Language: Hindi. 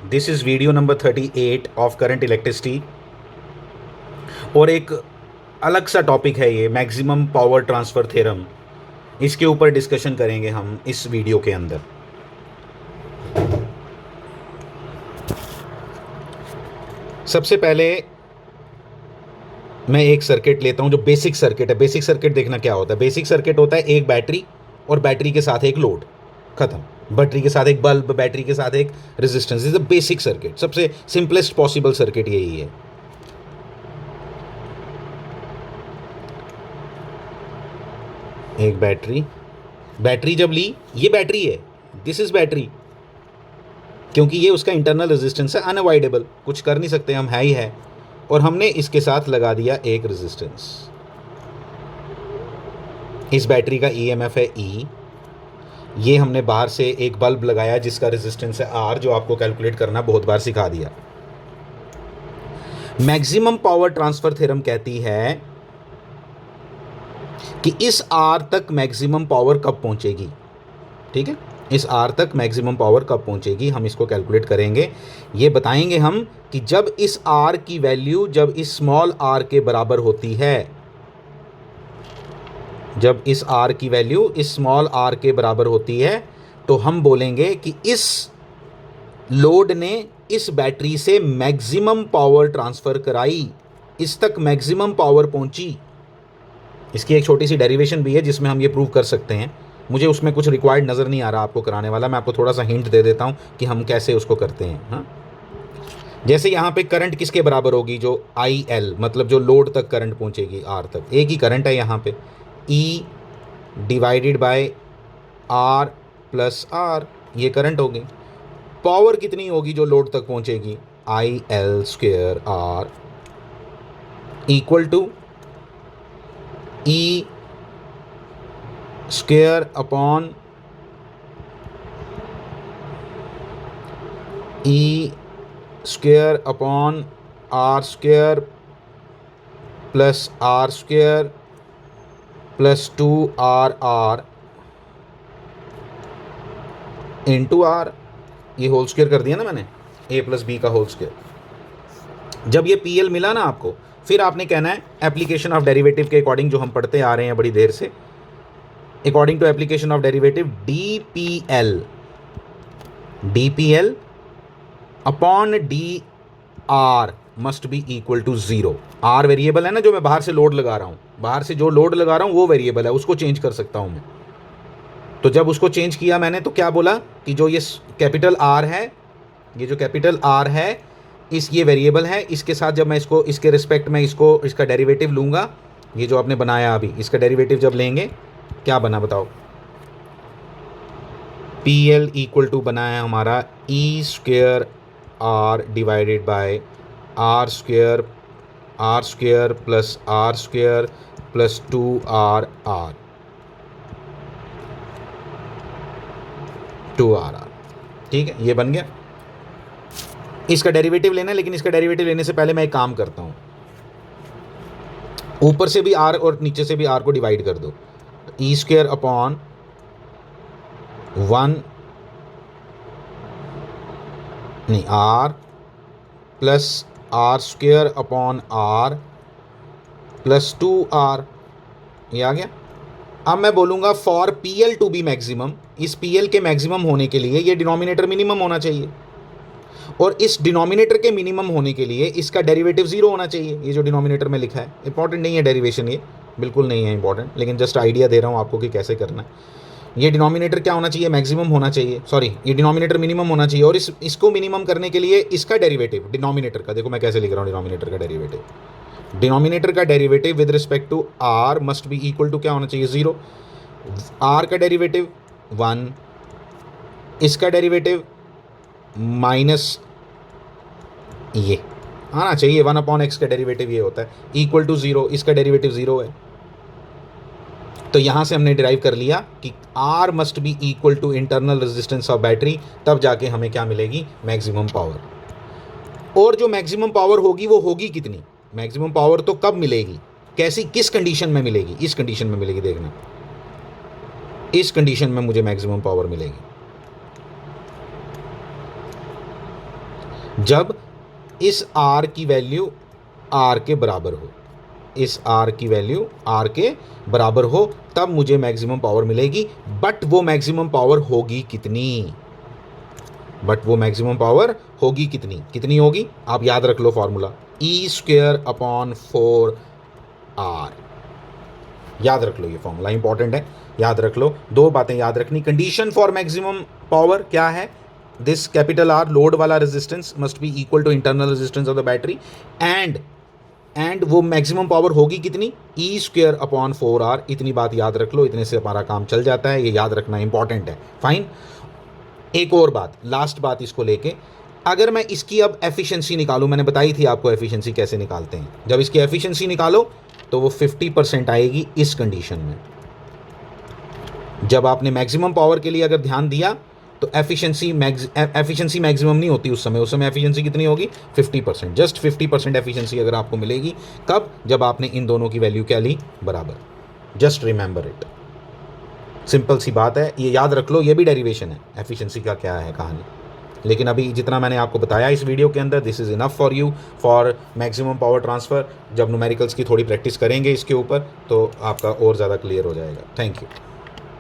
This is video number 38 of current electricity. और एक अलग सा टॉपिक है ये, मैक्सिमम पावर ट्रांसफ़र थ्योरम। इसके ऊपर डिस्कशन करेंगे हम इस वीडियो के अंदर। सबसे पहले मैं एक सर्किट लेता हूं जो बेसिक सर्किट है। बेसिक सर्किट देखना क्या होता है। बेसिक सर्किट होता है एक बैटरी और बैटरी के साथ एक लोड, खत्म। बैटरी के साथ एक बल्ब, बैटरी के साथ एक resistance. Is the basic circuit. सबसे सिंपलेस्ट पॉसिबल सर्किट यही है। एक बैटरी, बैटरी जब ली, ये बैटरी है, दिस इज बैटरी, क्योंकि ये उसका इंटरनल रेजिस्टेंस है, अनअवॉइडेबल, कुछ कर नहीं सकते हम, है ही है। और हमने इसके साथ लगा दिया एक रेजिस्टेंस। इस बैटरी का ईएमएफ है ई। ये हमने बाहर से एक बल्ब लगाया जिसका रेजिस्टेंस है आर, जो आपको कैलकुलेट करना बहुत बार सिखा दिया। मैक्सिमम पावर ट्रांसफर थ्योरम कहती है कि इस आर तक मैक्सिमम पावर कब पहुंचेगी। ठीक है, इस आर तक मैक्सिमम पावर कब पहुंचेगी, हम इसको कैलकुलेट करेंगे। ये बताएंगे हम कि जब इस आर की वैल्यू जब इस स्मॉल आर के बराबर होती है, जब इस आर की वैल्यू इस स्मॉल आर के बराबर होती है, तो हम बोलेंगे कि इस लोड ने इस बैटरी से मैक्सिमम पावर ट्रांसफर कराई, इस तक मैक्सिमम पावर पहुंची। इसकी एक छोटी सी डेरिवेशन भी है जिसमें हम ये प्रूव कर सकते हैं। मुझे उसमें कुछ रिक्वायर्ड नज़र नहीं आ रहा आपको कराने वाला, मैं आपको थोड़ा सा हिंट दे देता हूँ कि हम कैसे उसको करते हैं। हाँ, जैसे यहाँ पे करंट किसके बराबर होगी, जो आई एल, मतलब जो लोड तक करंट पहुँचेगी आर तक, एक ही करंट है यहाँ पे, E divided by R plus R, ये करंट होगी। पावर कितनी होगी जो लोड तक पहुँचेगी, I L square R equal to E square upon E square upon R square plus R square plus 2RR into R. ये होल स्क्वेयर कर दिया ना मैंने, a प्लस बी का होल स्क्वेयर। जब ये PL मिला ना आपको, फिर आपने कहना है एप्लीकेशन ऑफ डेरिवेटिव के अकॉर्डिंग, जो हम पढ़ते आ रहे हैं बड़ी देर से, according to application of derivative DPL upon DR must be equal to 0। R variable है ना, जो मैं बाहर से लोड लगा रहा हूँ, बाहर से जो लोड लगा रहा हूँ वो वेरिएबल है, उसको चेंज कर सकता हूँ मैं। तो जब उसको चेंज किया मैंने, तो क्या बोला कि जो ये कैपिटल आर है, ये जो कैपिटल आर है, ये वेरिएबल है, इसके साथ जब मैं इसको, इसके रिस्पेक्ट में इसको, इसका डेरिवेटिव लूँगा, ये जो आपने बनाया अभी, इसका डेरिवेटिव जब लेंगे, क्या बना बताओ। PL इक्वल टू बनाया हमारा E square R divided by R square plus R square plus 2RR 2RR। ठीक है, ये बन गया। इसका डेरिवेटिव लेना है, लेकिन इसका डेरिवेटिव लेने से पहले मैं एक काम करता हूँ, ऊपर से भी R और नीचे से भी R को डिवाइड कर दो। ई स्क्वेयर अपॉन 1 नहीं, R plus R square upon R plus 2R, ये आ गया। अब मैं बोलूँगा for PL to be maximum, इस PL के मैक्सिमम होने के लिए ये डिनोमिनेटर मिनिमम होना चाहिए, और इस डिनोमिनेटर के मिनिमम होने के लिए इसका डेरिवेटिव 0 होना चाहिए। ये जो डिनोमिनेटर में लिखा है, इंपॉर्टेंट नहीं है डेरिवेशन, ये बिल्कुल नहीं है इंपॉर्टेंट, लेकिन जस्ट आइडिया दे रहा हूँ आपको कि कैसे करना है। ये डिनोमिनेटर क्या होना चाहिए, मैक्सिमम होना चाहिए, सॉरी, ये डिनोमिनेटर मिनिमम होना चाहिए, और इसको मिनिमम करने के लिए इसका डेरिवेटिव डिनोमिनेटर का, देखो मैं कैसे लिख रहा हूँ, डिनोमिनेटर का डेरिवेटिव, डिनोमिनेटर का derivative with respect to R must be equal to क्या होना चाहिए, 0। आर का डेरिवेटिव 1, इसका डेरिवेटिव माइनस ये आना चाहिए, 1/x का डेरिवेटिव ये होता है, इक्वल टू 0, इसका डेरिवेटिव 0 है। तो यहाँ से हमने डिराइव कर लिया कि R must be equal to internal resistance of battery, तब जाके हमें क्या मिलेगी, मैक्सिमम पावर। और जो मैक्सिमम पावर होगी वो होगी कितनी, मैक्सिमम पावर तो कब मिलेगी, कैसी, किस कंडीशन में मिलेगी, इस कंडीशन में मिलेगी। देखना, इस कंडीशन में मुझे मैक्सिमम पावर मिलेगी। जब इस r की वैल्यू r के बराबर हो, इस r की वैल्यू r के बराबर हो तब मुझे मैक्सिमम पावर मिलेगी। बट वो मैक्सिमम पावर होगी कितनी, बट वो मैक्सिमम पावर होगी कितनी, कितनी होगी आप याद रख लो फॉर्मूला, E²/4R। याद रख लो, ये फॉर्मूला इंपॉर्टेंट है, याद रख लो। दो बातें याद रखनी, कंडीशन फॉर मैक्सिमम पावर क्या है, दिस कैपिटल R लोड वाला resistance must be equal to internal resistance of the battery, and वो मैक्सिमम पावर होगी कितनी, E²/4R। इतनी बात याद रख लो, इतने से हमारा काम चल जाता है, ये याद रखना इंपॉर्टेंट है। फाइन। एक और बात, लास्ट बात इसको लेके, अगर मैं इसकी अब एफिशिएंसी निकालूं, मैंने बताई थी आपको एफिशिएंसी कैसे निकालते हैं, जब इसकी एफिशिएंसी निकालो तो वो 50% आएगी इस कंडीशन में। जब आपने मैक्सिमम पावर के लिए अगर ध्यान दिया तो एफिशिएंसी मैक्सिमम नहीं होती उस समय एफिशिएंसी कितनी होगी, 50%। जस्ट 50% एफिशिएंसी अगर आपको मिलेगी, कब, जब आपने इन दोनों की वैल्यू क्या ली, बराबर। जस्ट रिमेंबर इट, सिंपल सी बात है, ये याद रख लो, ये भी डेरिवेशन है एफिशिएंसी का क्या है कहानी। लेकिन अभी जितना मैंने आपको बताया इस वीडियो के अंदर, this is enough for you for maximum power transfer. जब न्यूमेरिकल्स की थोड़ी प्रैक्टिस करेंगे इसके ऊपर तो आपका और ज़्यादा क्लियर हो जाएगा। Thank you.